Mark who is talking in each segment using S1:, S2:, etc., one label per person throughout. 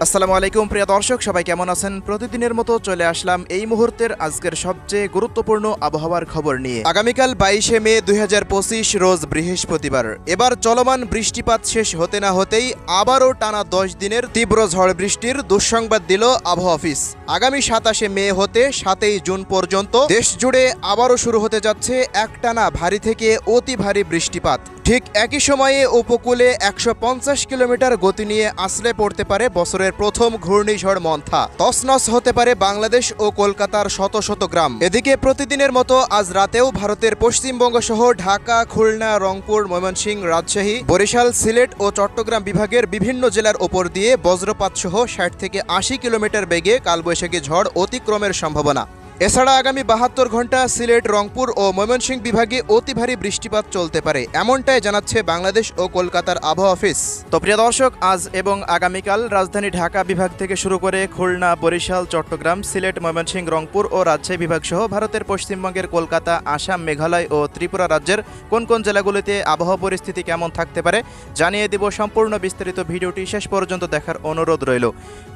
S1: আসসালামু আলাইকুম প্রিয় দর্শক, সবাই কেমন আছেন? প্রতিদিনের মতো চলে আসলাম এই মুহূর্তের আজকের সবচেয়ে গুরুত্বপূর্ণ আবহাওয়ার খবর নিয়ে। আগামীকাল 22শে মে 2025 রোজ বৃহস্পতিবার। এবার চলমান বৃষ্টিপাত শেষ হতে না হতেই আবারও টানা 10 দিনের তীব্র ঝড় বৃষ্টির দুঃসংবাদ দিল আবহাওয়া অফিস। আগামী 27শে মে হতে 7ই জুন পর্যন্ত দেশ জুড়ে আবারও শুরু হতে যাচ্ছে একটানা ভারী থেকে অতি ভারী বৃষ্টিপাত। ঠিক একই সময়ে উপকূলে 150 কিলোমিটার গতি নিয়ে আসলে পড়তে পারে বছরের প্রথম ঘূর্ণিঝড় মন্থা। তছনছ হতে পারে বাংলাদেশ ও কলকাতার শত শত গ্রাম। এদিকে প্রতিদিনের মতো আজ রাতেও ভারতের পশ্চিমবঙ্গ সহ ঢাকা, খুলনা, রংপুর, ময়মনসিংহ, রাজশাহী, বরিশাল, সিলেট ও চট্টগ্রাম বিভাগের বিভিন্ন জেলার ওপর দিয়ে বজ্রপাত সহ 60 থেকে 80 কিলোমিটার বেগে কালবৈশাখী ঝড় অতিক্রমের সম্ভাবনা। এছাড়া আগামী 72 ঘন্টা সিলেট, রংপুর ও ময়মনসিংহ বিভাগে অতি ভারী বৃষ্টিপাত চলতে পারে, এমনটাই জানাচ্ছে বাংলাদেশ ও কলকাতার আবহাওয়া অফিস। তো প্রিয় দর্শক, আজ এবং আগামীকাল রাজধানী ঢাকা বিভাগ থেকে শুরু করে খুলনা, বরিশাল, চট্টগ্রাম, সিলেট, ময়মনসিংহ, রংপুর ও রাজশাহী বিভাগ সহ ভারতের পশ্চিমবঙ্গের কলকাতা, আসাম, মেঘালয় ও ত্রিপুরা রাজ্যের কোন কোন জেলাগুলিতে আবহাওয়া পরিস্থিতি কেমন থাকতে পারে জানিয়ে দিব। সম্পূর্ণ বিস্তারিত ভিডিওটি শেষ পর্যন্ত দেখার অনুরোধ রইল।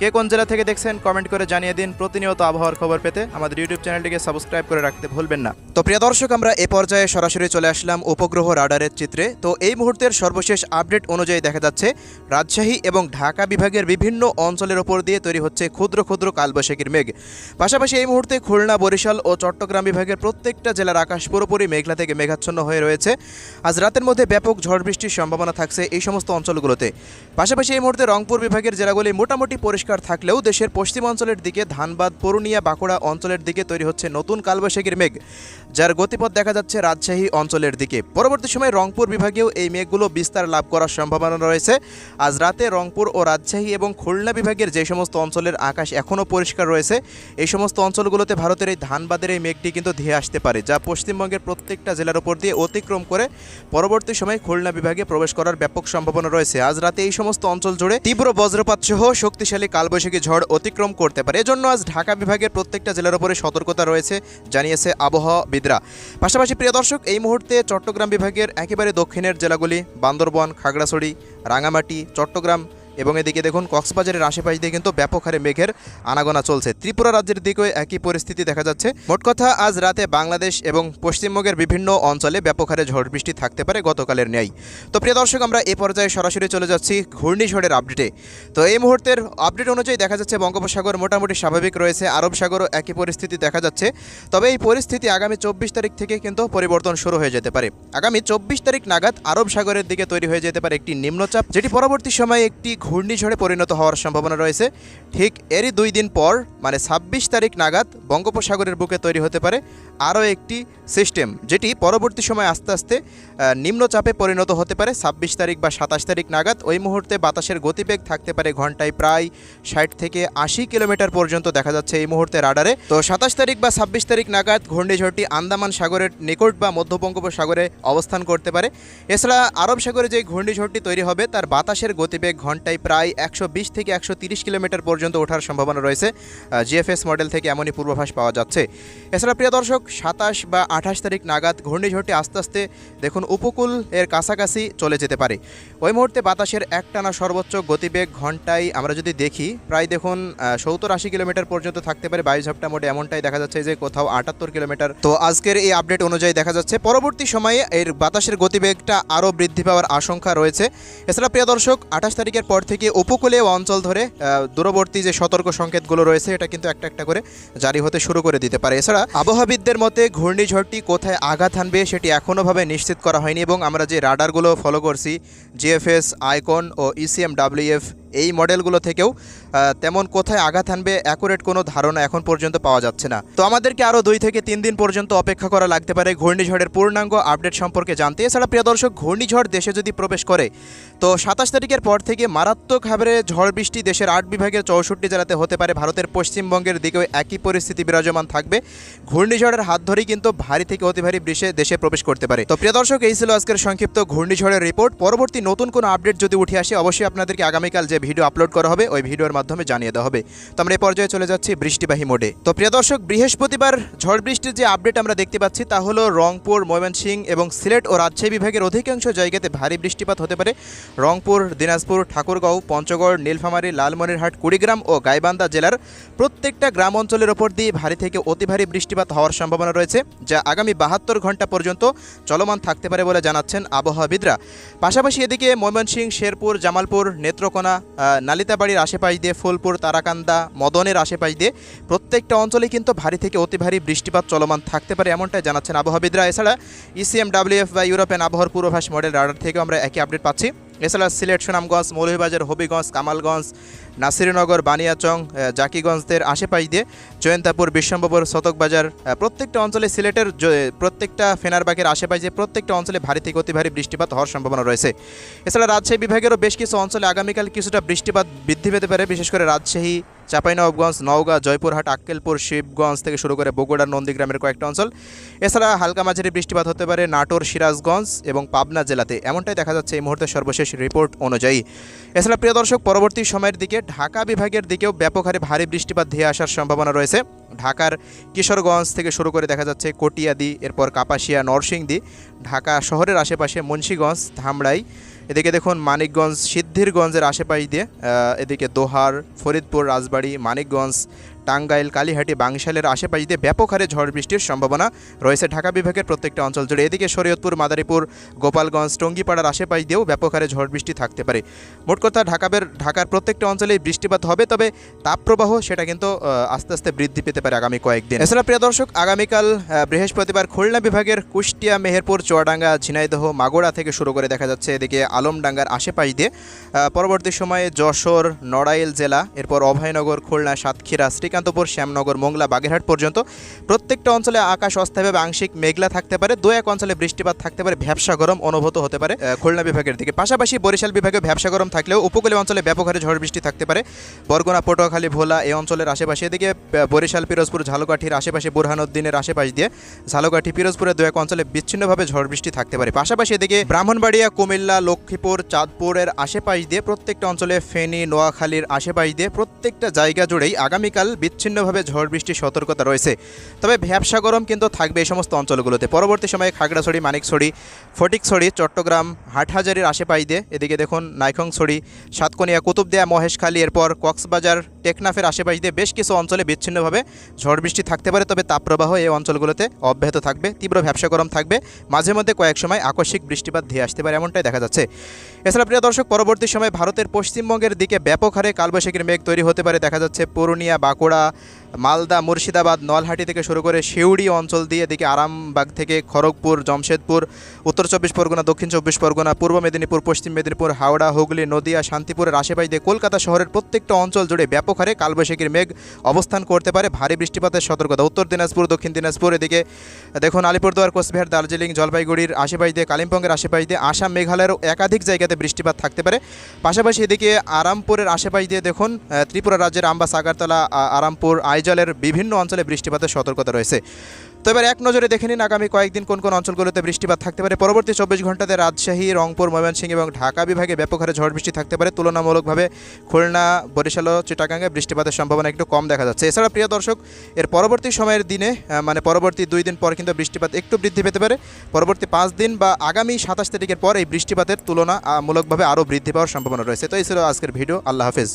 S1: কে কোন জেলা থেকে দেখছেন কমেন্ট করে জানিয়ে দিন। প্রতিনিয়ত আবহাওয়ার খবর পেতে আমাদের ইউটিউব চ্যানেলটিকে সাবস্ক্রাইব করে রাখতে ভুলবেন না। তো প্রিয় দর্শক, আমরা এ পর্যায়ে সরাসরি চলে আসলাম উপগ্রহ রাডারের চিত্রে। তো এই মুহূর্তের সর্বশেষ আপডেট অনুযায়ী দেখা যাচ্ছে রাজশাহী এবং ঢাকা বিভাগের বিভিন্ন অঞ্চলের ওপর দিয়ে তৈরি হচ্ছে ক্ষুদ্র ক্ষুদ্র কালবৈশাখীর মেঘ। পাশাপাশি এই মুহূর্তে খুলনা, বরিশাল ও চট্টগ্রাম বিভাগের প্রত্যেকটা জেলার আকাশ পুরোপুরি মেঘলা থেকে মেঘাচ্ছন্ন হয়ে রয়েছে। আজ রাতের মধ্যে ব্যাপক ঝড় বৃষ্টির সম্ভাবনা থাকছে এই সমস্ত অঞ্চলগুলোতে। পাশাপাশি এই মুহূর্তে রংপুর বিভাগের জেলাগুলি মোটামুটি পরিষ্কার থাকলেও দেশের পশ্চিমাঞ্চলের দিকে ধানবাদ, পুরুলিয়া, বাঁকুড়া অঞ্চলের দিকে তৈরি হচ্ছে নতুন কালবৈশাখীর মেঘ, যার গতিপথ দেখা যাচ্ছে রাজশাহী অঞ্চলের দিকে। পরবর্তী সময়ে রংপুর বিভাগেও এই মেঘগুলো বিস্তার লাভ করার সম্ভাবনা রয়েছে। আজ রাতে রংপুর ও রাজশাহী এবং খুলনা বিভাগের যে সমস্ত অঞ্চলের আকাশ এখনও পরিষ্কার রয়েছে, এই সমস্ত অঞ্চলগুলোতে ভারতের এই ধানবাদের এই মেঘটি কিন্তু ধেয়ে আসতে পারে, যা পশ্চিমবঙ্গের প্রত্যেকটা জেলার উপর দিয়ে অতিক্রম করে পরবর্তী সময়ে খুলনা বিভাগে প্রবেশ করার ব্যাপক সম্ভাবনা রয়েছে। আজ রাতে এই সমস্ত অঞ্চল জুড়ে তীব্র বজ্রপাত সহ শক্তিশালী কালবৈশাখী ঝড় অতিক্রম করতে পারে। এজন্য আজ ঢাকা বিভাগের প্রত্যেকটা জেলার উপরে সতর্কতা রয়েছে, জানিয়েছে আবহাওয়াবিদরা। পাশাপাশি প্রিয় দর্শক, এই মুহূর্তে চট্টগ্রাম বিভাগের একেবারে দক্ষিণের জেলাগুলি বান্দরবান, খাগড়াছড়ি, রাঙামাটি, চট্টগ্রাম এবং এদিকে দেখুন কক্সবাজারের আশেপাশ দিয়ে কিন্তু ব্যাপক হারে মেঘের আনাগোনা চলছে। ত্রিপুরা রাজ্যের দিকেও একই পরিস্থিতি দেখা যাচ্ছে। মোট কথা, আজ রাতে বাংলাদেশ এবং পশ্চিমবঙ্গের বিভিন্ন অঞ্চলে ব্যাপক হারে ঝড় বৃষ্টি থাকতে পারে গতকালের ন্যায়। তো প্রিয় দর্শক, আমরা এ পর্যায়ে সরাসরি চলে যাচ্ছি ঘূর্ণিঝড়ের আপডেটে। তো এই মুহূর্তের আপডেট অনুযায়ী দেখা যাচ্ছে বঙ্গোপসাগর মোটামুটি স্বাভাবিক রয়েছে, আরব সাগরও একই পরিস্থিতি দেখা যাচ্ছে। তবে এই পরিস্থিতি আগামী 24 তারিখ থেকে কিন্তু পরিবর্তন শুরু হয়ে যেতে পারে। আগামী 24 তারিখ নাগাদ আরব সাগরের দিকে তৈরি হয়ে যেতে পারে একটি নিম্নচাপ, যেটি পরবর্তী সময়ে একটি ঘূর্ণিঝড়ে পরিণত হওয়ার সম্ভাবনা রয়েছে। ঠিক এরই 2 দিন পর মানে 26 তারিখ নাগাদ বঙ্গোপসাগরের বুকে তৈরি হতে পারে আরও একটি সিস্টেম, যেটি পরবর্তী সময় আস্তে আস্তে নিম্নচাপে পরিণত হতে পারে 26 তারিখ বা 27 তারিখ নাগাদ। ওই মুহূর্তে বাতাসের গতিবেগ থাকতে পারে ঘন্টায় প্রায় 60 থেকে 80 কিলোমিটার পর্যন্ত দেখা যাচ্ছে এই মুহূর্তে রাডারে। তো 27 তারিখ বা 26 তারিখ নাগাদ ঘূর্ণিঝড়টি আন্দামান সাগরের নিকট বা মধ্য বঙ্গোপসাগরে অবস্থান করতে পারে। এছাড়া আরব সাগরে যে ঘূর্ণিঝড়টি তৈরি হবে তার বাতাসের গতিবেগ ঘন্টায় প্রায় 120 থেকে 130 কিলোমিটার পর্যন্ত ওঠার সম্ভাবনা রয়েছে। জিএফএস মডেল থেকে এমনই পূর্বাভাস পাওয়া যাচ্ছে। এছাড়া প্রিয় দর্শক, 27 বা 28 তারিখ নাগাদ ঘূর্ণিঝড়টি আস্তে আস্তে দেখুন উপকূল এর কাছাকাছি চলে যেতে পারে। ওই মুহূর্তে বাতাসের একটানা সর্বোচ্চ গতিবেগ ঘন্টায় আমরা যদি দেখি প্রায় দেখুন 70-80 কিলোমিটার পর্যন্ত থাকতে পারে বায়ুঝাপটা মোডে, এমনটাই দেখা যাচ্ছে যে কোথাও 78 কিলোমিটার। তো আজকের এই আপডেট অনুযায়ী দেখা যাচ্ছে পরবর্তী সময়ে এর বাতাসের গতিবেগটা আরও বৃদ্ধি পাওয়ার আশঙ্কা রয়েছে। এছাড়া প্রিয় দর্শক, 28 তারিখের পর থেকে উপকূলীয় অঞ্চল ধরে দূরবর্তী যে সতর্ক সংকেতগুলো রয়েছে এটা কিন্তু একটা একটা করে জারি হতে শুরু করে দিতে পারে। এছাড়া আবহাওয়াবিদদের মতে ঘূর্ণিঝড়টি কোথায় আঘাত হানবে সেটি এখনোভাবে নিশ্চিত করা হয়নি, এবং আমরা যে রাডারগুলো ফলো করছি জিএফএস, আইকন ও ইসিএমডব্লিউএফ এই মডেলগুলো থেকেও তেমন কোথায় আঘাত হানবে অ্যাকুরেট কোনো ধারণা এখন পর্যন্ত পাওয়া যাচ্ছে না। তো আমাদেরকে আরও 2 থেকে 3 দিন পর্যন্ত অপেক্ষা করা লাগতে পারে ঘূর্ণিঝড়ের পূর্ণাঙ্গ আপডেট সম্পর্কে জানতে। এছাড়া প্রিয় দর্শক, ঘূর্ণিঝড় দেশে যদি প্রবেশ করে তো 27 তারিখের পর থেকে মারাত্মক হারে ঝড় বৃষ্টি দেশের 8 বিভাগের 64 জেলাতে হতে পারে। ভারতের পশ্চিমবঙ্গের দিকেও একই পরিস্থিতি বিরাজমান থাকবে। ঘূর্ণিঝড়ের হাত ধরেই কিন্তু ভারী থেকে অতি ভারী বৃষ্টি দেশে প্রবেশ করতে পারে। তো প্রিয় দর্শক, এই ছিল আজকের সংক্ষিপ্ত ঘূর্ণিঝড়ের রিপোর্ট। পরবর্তী নতুন কোনো আপডেট যদি উঠে আসে অবশ্যই আপনাদেরকে আগামীকাল যে ভিডিও আপলোড করা হবে, ওই ভিডিওর মাধ্যমে জানিয়ে দেওয়া হবে। তো আমরা এই পর্যায়ে চলে যাচ্ছি বৃষ্টিবাহী মোডে। তো প্রিয় দর্শক, বৃহস্পতিবার ঝড় বৃষ্টির যে আপডেট আমরা দেখতে পাচ্ছি তা হলো রংপুর, ময়মনসিংহ এবং সিলেট ও রাজশাহী বিভাগের অধিকাংশ জায়গাতে ভারী বৃষ্টিপাত হতে পারে। রংপুর, দিনাজপুর, ঠাকুরগাঁও, পঞ্চগড়, নীলফামারী, লালমনিরহাট, কুড়িগ্রাম ও গাইবান্ধা জেলার প্রত্যেকটা গ্রাম অঞ্চলের ওপর দিয়ে ভারী থেকে অতি ভারী বৃষ্টিপাত হওয়ার সম্ভাবনা রয়েছে, যা আগামী 72 ঘন্টা পর্যন্ত চলমান থাকতে পারে বলে জানাচ্ছেন আবহাওয়াবিদরা। পাশাপাশি এদিকে ময়মনসিংহ, শেরপুর, জামালপুর, নেত্রকোনা, নালিতাবাড়ির আশেপাশ দিয়ে ফুলপুর, তারাকান্দা, মদনের আশেপাশ দিয়ে প্রত্যেকটা অঞ্চলে কিন্তু ভারী থেকে অতি ভারী বৃষ্টিপাত চলমান থাকতে পারে, এমনটাই জানাচ্ছেন আবহাওয়াবিদরা। এছাড়া ইসিএমডব্লিউএফ বা ইউরোপিয়ান আবহাওয়ার পূর্বাভাস মডেল রাডার থেকেও আমরা একই আপডেট পাচ্ছি। এছাড়া সিলেট, সুনামগঞ্জ, মৌলভীবাজার, হবিগঞ্জ, কামালগঞ্জ, নাসিরনগর, বানিয়াচং, জাকিগঞ্জদের আশেপাশ দিয়ে জয়ন্তাপুর, বিশ্বম্বর, শতকবাজার প্রত্যেকটা অঞ্চলে, সিলেটের প্রত্যেকটা ফেনারবাগের আশেপাশ দিয়ে প্রত্যেকটা অঞ্চলে ভারী থেকে অতি ভারী বৃষ্টিপাত হওয়ার সম্ভাবনা রয়েছে। এছাড়া রাজশাহী বিভাগেরও বেশ কিছু অঞ্চলে আগামীকাল কিছুটা বৃষ্টিপাত বৃদ্ধি পেতে পারে, বিশেষ করে রাজশাহী, চাঁপাইনবাবগঞ্জ, নওগাঁ, জয়পুরহাট, আক্কেলপুর, শিবগঞ্জ থেকে শুরু করে বগুড়ার নন্দীগ্রামের কয়েকটা অঞ্চল। এছাড়া হালকা মাঝারি বৃষ্টিপাত হতে পারে নাটোর, সিরাজগঞ্জ এবং পাবনা জেলাতে, এমনটাই দেখা যাচ্ছে এই মুহূর্তে সর্বশেষ রিপোর্ট অনুযায়ী। এছাড়া প্রিয় দর্শক, পরবর্তী সময়ের দিকে ঢাকা বিভাগের দিকেও ব্যাপক হারে ভারী বৃষ্টিপাত ধেয়ে আসার সম্ভাবনা রয়েছে। ঢাকার কিশোরগঞ্জ থেকে শুরু করে দেখা যাচ্ছে কটিয়াদি, এরপর কাপাসিয়া, নরসিংদী, ঢাকা শহরের আশেপাশে মুন্সিগঞ্জ, ধামরাই, এদিকে দেখুন মানিকগঞ্জ, সিদ্ধিরগঞ্জের আশেপাশ দিয়ে এদিকে দোহার, ফরিদপুর, রাজবাড়ী, মানিকগঞ্জ, টাঙ্গাইল, কালীহাটি, বাংশালের আশেপাশ দিয়ে ব্যাপক হারে ঝড় বৃষ্টির সম্ভাবনা রয়েছে ঢাকা বিভাগের প্রত্যেকটা অঞ্চল জুড়ে। এদিকে শরীয়তপুর, মাদারীপুর, গোপালগঞ্জ, টঙ্গীপাড়ার আশেপাশ দিয়েও ব্যাপক হারে ঝড় বৃষ্টি থাকতে পারে। মোট কথা ঢাকার প্রত্যেকটা অঞ্চলেই বৃষ্টিপাত হবে, তবে তাপপ্রবাহ সেটা কিন্তু আস্তে আস্তে বৃদ্ধি পেতে পারে আগামী কয়েকদিন। এছাড়া প্রিয় দর্শক, আগামীকাল বৃহস্পতিবার খুলনা বিভাগের কুষ্টিয়া, মেহেরপুর, চুয়াডাঙ্গা, ঝিনাইদহ, মাগুরা থেকে শুরু করে দেখা যাচ্ছে এদিকে আলমডাঙ্গার আশেপাশ দিয়ে পরবর্তী সময়ে যশোর, নড়াইল জেলা, এরপর অভয়নগর, খুলনা, সাতক্ষীরা, শ্রীকান্তপুর, শ্যামনগর, মোংলা, বাগেরহাট পর্যন্ত প্রত্যেকটা অঞ্চলে আকাশ অস্থায়ীভাবে আংশিক মেঘলা থাকতে পারে। দু এক অঞ্চলে বৃষ্টিপাত থাকতে পারে, ভ্যাপসা গরম অনুভূত হতে পারে খুলনা বিভাগের দিকে। পাশাপাশি বরিশাল বিভাগে ভ্যাপসা গরম থাকলেও উপকূলীয় অঞ্চলে ব্যাপক হারে ঝড় বৃষ্টি থাকতে পারে। বরগুনা, পটুয়াখালী, ভোলা এই অঞ্চলের আশেপাশে, এদিকে বরিশাল, পিরোজপুর, ঝালকাঠির আশেপাশে, বুরহানুদ্দিনের আশেপাশ দিয়ে ঝালকাঠি, পিরোজপুরের দু এক অঞ্চলে বিচ্ছিন্নভাবে ঝড় বৃষ্টি থাকতে পারে। পাশাপাশি এদিকে ব্রাহ্মণবাড়িয়া, কুমিল্লা, লক্ষ্মীপুর, চাঁদপুরের আশেপাশ দিয়ে প্রত্যেকটা অঞ্চলে, ফেনী, নোয়াখালীর আশেপাশ দিয়ে প্রত্যেকটা জায়গা জুড়েই আগামীকাল বিচ্ছিন্নভাবে ঝড় বৃষ্টির সতর্কতা রয়েছে। তবে ভ্যাপসা গরম কিন্তু থাকবে এই সমস্ত অঞ্চলগুলোতে। পরবর্তী সময়ে খাগড়াছড়ি, মানিকছড়ি, ফটিকছড়ি, চট্টগ্রাম, হাটহাজারির আশেপাশ দিয়ে এদিকে দেখুন নাইখংছড়ি, সাতকনিয়া, কুতুবদিয়া, মহেশখালী, এরপর কক্সবাজার, টেকনাফের আশেপাশ দিয়ে বেশ কিছু অঞ্চলে বিচ্ছিন্নভাবে ঝড় বৃষ্টি থাকতে পারে। তবে তাপপ্রবাহ এই অঞ্চলগুলোতে অব্যাহত থাকবে, তীব্র ভ্যাপসা গরম থাকবে, মাঝে মধ্যে কয়েক সময় আকস্মিক বৃষ্টিপাত ধেয়ে আসতে পারে, এমনটাই দেখা যাচ্ছে। এছাড়া প্রিয় দর্শক, পরবর্তী সময়ে ভারতের পশ্চিমবঙ্গের দিকে ব্যাপক হারে কালবৈশাখীর মেঘ তৈরি হতে পারে, দেখা যাচ্ছে পুরুলিয়া, বাঁকুড়া, মালদা, মুর্শিদাবাদ, নলহাটি থেকে শুরু করে সিউড়ি অঞ্চল দিয়ে এদিকে আরামবাগ থেকে খড়গপুর, জমশেদপুর, উত্তর 24 পরগনা, দক্ষিণ 24 পরগনা, পূর্ব মেদিনীপুর, পশ্চিম মেদিনীপুর, হাওড়া, হুগলি, নদিয়া, শান্তিপুরের আশেপাশ দিয়ে কলকাতা শহরের প্রত্যেকটা অঞ্চল জুড়ে ব্যাপক হারে কালবৈশাখীর মেঘ অবস্থান করতে পারে, ভারী বৃষ্টিপাতের সতর্কতা। উত্তর দিনাজপুর, দক্ষিণ দিনাজপুর, এদিকে দেখুন আলিপুরদুয়ার, কোচবিহার, দার্জিলিং, জলপাইগুড়ির আশেপাশ দিয়ে, কালিম্পংয়ের আশেপাশ দিয়ে, আসাম, মেঘালয়েরও একাধিক জায়গাতে বৃষ্টিপাত থাকতে পারে। পাশাপাশি এদিকে আরামপুরের আশেপাশ দিয়ে দেখুন ত্রিপুরা রাজ্যের আম্বাস, আগারতলা, আরামপুর, আইজলের বিভিন্ন অঞ্চলে বৃষ্টিপাতের সতর্কতা রয়েছে। তো এবার এক নজরে দেখে নিন আগামী কয়েকদিন কোন কোন অঞ্চলগুলোতে বৃষ্টিপাত থাকতে পারে। পরবর্তী 24 ঘন্টাতে রাজশাহী, রংপুর, ময়মনসিংহ এবং ঢাকা বিভাগে ব্যাপক হারে ঝড় বৃষ্টি থাকতে পারে। তুলনামূলকভাবে খুলনা, বরিশাল ও চিটাগাঙ্গে বৃষ্টিপাতের সম্ভাবনা একটু কম দেখা যাচ্ছে। এছাড়া প্রিয় দর্শক, এর পরবর্তী সময়ের দিনে মানে পরবর্তী 2 দিন পর কিন্তু বৃষ্টিপাত একটু বৃদ্ধি পেতে পারে। পরবর্তী 5 দিন বা আগামী 27 তারিখের পর এই বৃষ্টিপাতের তুলনামূলকভাবে আরও বৃদ্ধি পাওয়ার সম্ভাবনা রয়েছে। তো এই ছিল আজকের ভিডিও। আল্লাহ হাফেজ।